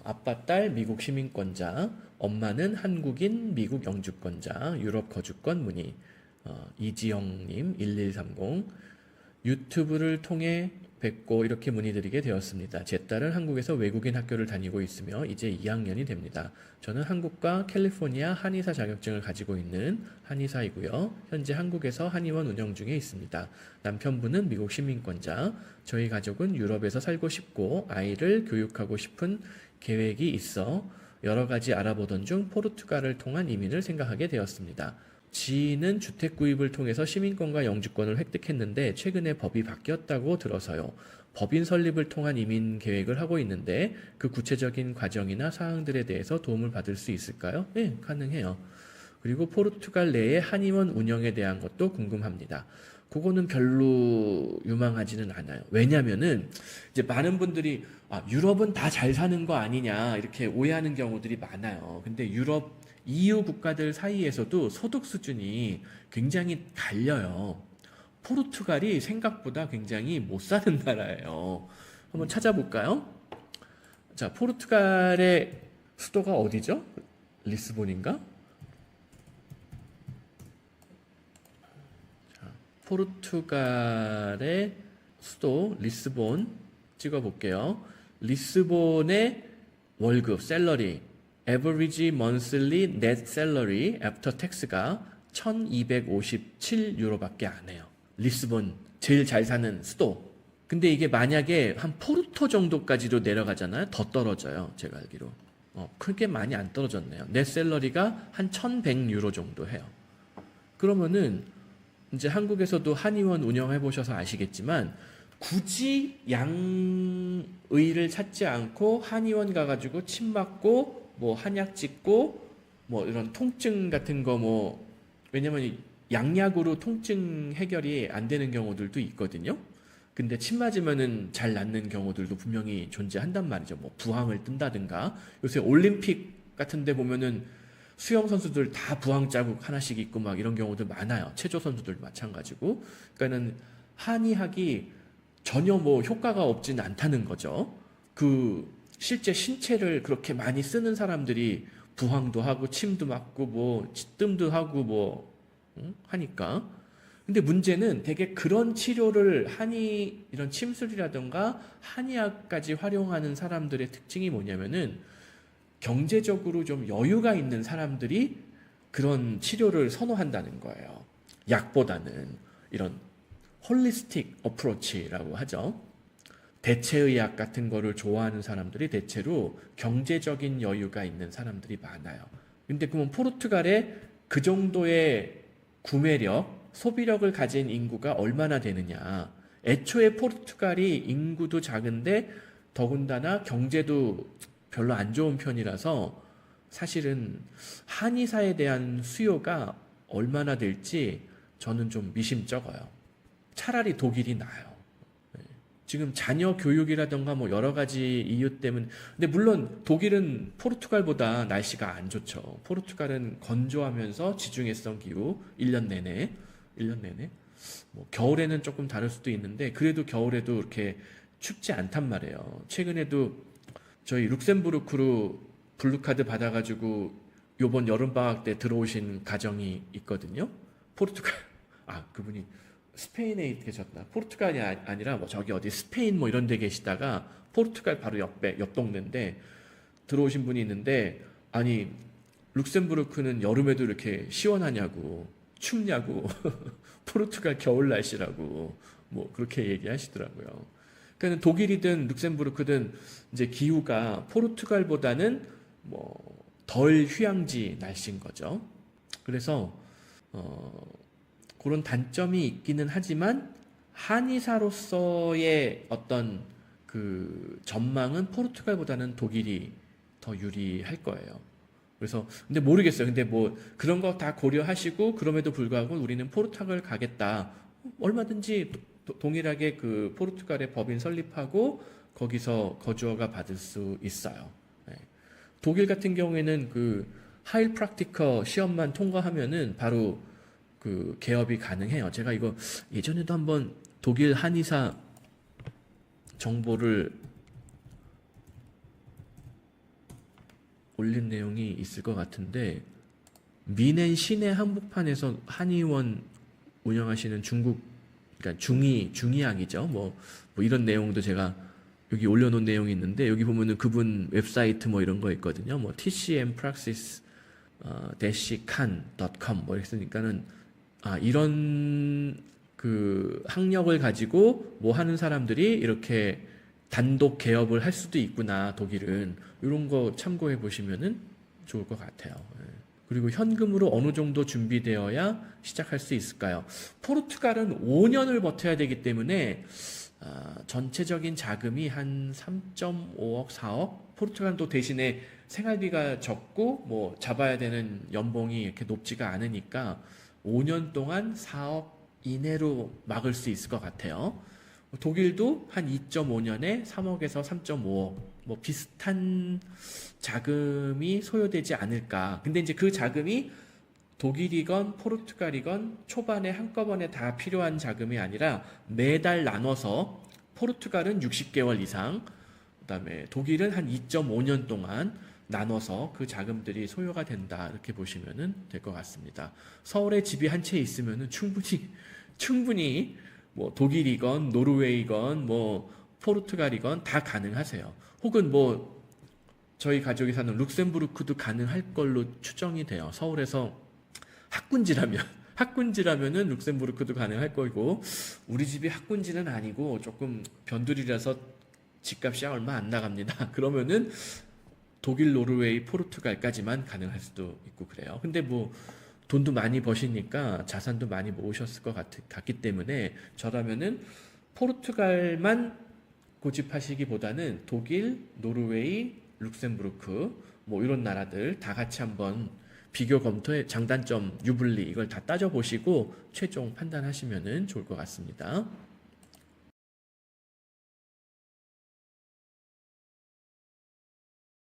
아빠, 딸, 미국 시민권자, 엄마는 한국인, 미국 영주권자, 유럽 거주권 문의. 이지영님, 1130. 유튜브를 통해 뵙고 이렇게 문의드리게 되었습니다. 제 딸은 한국에서 외국인 학교를 다니고 있으며 이제 2학년이 됩니다. 저는 한국과 캘리포니아 한의사 자격증을 가지고 있는 한의사이고요. 현재 한국에서 한의원 운영 중에 있습니다. 남편분은 미국 시민권자, 저희 가족은 유럽에서 살고 싶고 아이를 교육하고 싶은 계획이 있어 여러 가지 알아보던 중 포르투갈을 통한 이민을 생각하게 되었습니다. 지인은 주택 구입을 통해서 시민권과 영주권을 획득했는데 최근에 법이 바뀌었다고 들어서요. 법인 설립을 통한 이민 계획을 하고 있는데 그 구체적인 과정이나 사항들에 대해서 도움을 받을 수 있을까요? 네, 가능해요. 그리고 포르투갈 내의 한의원 운영에 대한 것도 궁금합니다. 그거는 별로 유망하지는 않아요. 왜냐면은 이제 많은 분들이 유럽은 다 잘 사는 거 아니냐 이렇게 오해하는 경우들이 많아요. 근데 유럽 EU 국가들 사이에서도 소득 수준이 굉장히 갈려요. 포르투갈이 생각보다 굉장히 못 사는 나라예요. 한번 찾아볼까요? 자, 포르투갈의 수도가 어디죠? 리스본인가? 자, 포르투갈의 수도 리스본 찍어볼게요. 리스본의 월급, 셀러리, average monthly net salary after tax가 1257유로밖에 안 해요. 리스본, 제일 잘 사는 수도. 근데 이게 만약에 한 포르토 정도까지도 내려가잖아요. 더 떨어져요. 제가 알기로. 크게 많이 안 떨어졌네요. net salary가 한 1100유로 정도 해요. 그러면은 이제 한국에서도 한의원 운영해 보셔서 아시겠지만 굳이 양의를 찾지 않고 한의원 가가지고 침 맞고 뭐 한약 찍고 뭐 이런 통증 같은 거 뭐 왜냐면 양약으로 통증 해결이 안 되는 경우들도 있거든요. 근데 침 맞으면은 잘 낫는 경우들도 분명히 존재한단 말이죠. 뭐 부항을 뜬다든가 요새 올림픽 같은 데 보면은 수영 선수들 다 부항 자국 하나씩 있고 막 이런 경우들 많아요. 체조 선수들 마찬가지고. 그러니까는 한의학이 전혀 뭐 효과가 없진 않다는 거죠. 실제 신체를 그렇게 많이 쓰는 사람들이 부항도 하고 침도 맞고 뭐 뜸도 하고 뭐 하니까. 근데 문제는 되게 그런 치료를 이런 침술이라든가 한의학까지 활용하는 사람들의 특징이 뭐냐면은 경제적으로 좀 여유가 있는 사람들이 그런 치료를 선호한다는 거예요. 약보다는 이런 홀리스틱 어프로치라고 하죠. 대체의학 같은 거를 좋아하는 사람들이 대체로 경제적인 여유가 있는 사람들이 많아요. 근데 그러면 포르투갈에 그 정도의 구매력, 소비력을 가진 인구가 얼마나 되느냐. 애초에 포르투갈이 인구도 작은데 더군다나 경제도 별로 안 좋은 편이라서 사실은 한의사에 대한 수요가 얼마나 될지 저는 좀 미심쩍어요. 차라리 독일이 나아요. 지금 자녀 교육이라던가 뭐 여러 가지 이유 때문에. 근데 물론 독일은 포르투갈보다 날씨가 안 좋죠. 포르투갈은 건조하면서 지중해성 기후 1년 내내 뭐 겨울에는 조금 다를 수도 있는데 그래도 겨울에도 이렇게 춥지 않단 말이에요. 최근에도 저희 룩셈부르크로 블루카드 받아가지고 요번 여름방학 때 들어오신 가정이 있거든요. 포르투갈 그분이 스페인에 계셨다. 포르투갈이 아니라 뭐 저기 어디 스페인 뭐 이런 데 계시다가 포르투갈 바로 옆 동네인데 들어오신 분이 있는데 아니 룩셈부르크는 여름에도 이렇게 시원하냐고 춥냐고 포르투갈 겨울 날씨라고 뭐 그렇게 얘기하시더라고요. 그러니까 독일이든 룩셈부르크든 이제 기후가 포르투갈보다는 뭐 덜 휴양지 날씨인 거죠. 그래서 그런 단점이 있기는 하지만 한의사로서의 어떤 그 전망은 포르투갈보다는 독일이 더 유리할 거예요. 그래서 근데 모르겠어요. 근데 뭐 그런 거 다 고려하시고 그럼에도 불구하고 우리는 포르투갈 가겠다. 얼마든지 동일하게 그 포르투갈의 법인 설립하고 거기서 거주허가 받을 수 있어요. 네. 독일 같은 경우에는 그 하일 프락티커 시험만 통과하면은 바로 그 개업이 가능해요. 제가 이거 예전에도 한번 독일 한의사 정보를 올린 내용이 있을 것 같은데, 미넨 시내 한복판에서 한의원 운영하시는 중국, 그러니까 중의학이죠. 뭐 이런 내용도 제가 여기 올려놓은 내용이 있는데, 여기 보면은 그분 웹사이트 뭐 이런 거 있거든요. 뭐 tcmpraxis -can.com 뭐 이렇게 쓰니까는 이런 그 학력을 가지고 뭐 하는 사람들이 이렇게 단독 개업을 할 수도 있구나, 독일은. 이런 거 참고해 보시면은 좋을 것 같아요. 예. 그리고 현금으로 어느 정도 준비되어야 시작할 수 있을까요? 포르투갈은 5년을 버텨야 되기 때문에 전체적인 자금이 한 3.5억, 4억? 포르투갈은 또 대신에 생활비가 적고 뭐 잡아야 되는 연봉이 이렇게 높지가 않으니까 5년 동안 4억 이내로 막을 수 있을 것 같아요. 독일도 한 2.5년에 3억에서 3.5억 뭐 비슷한 자금이 소요되지 않을까. 근데 이제 그 자금이 독일이건 포르투갈이건 초반에 한꺼번에 다 필요한 자금이 아니라 매달 나눠서, 포르투갈은 60개월 이상, 그다음에 독일은 한 2.5년 동안 나눠서 그 자금들이 소요가 된다, 이렇게 보시면 될 것 같습니다. 서울에 집이 한 채 있으면 충분히 뭐 독일이건 노르웨이건 뭐 포르투갈이건 다 가능하세요. 혹은 뭐 저희 가족이 사는 룩셈부르크도 가능할 걸로 추정이 돼요. 서울에서 학군지라면은 룩셈부르크도 가능할 거고, 우리 집이 학군지는 아니고 조금 변두리라서 집값이 얼마 안 나갑니다. 그러면은 독일, 노르웨이, 포르투갈까지만 가능할 수도 있고 그래요. 근데 뭐 돈도 많이 버시니까 자산도 많이 모으셨을 것 같기 때문에 저라면은 포르투갈만 고집하시기보다는 독일, 노르웨이, 룩셈부르크 뭐 이런 나라들 다 같이 한번 비교 검토해 장단점, 유불리 이걸 다 따져보시고 최종 판단하시면 좋을 것 같습니다.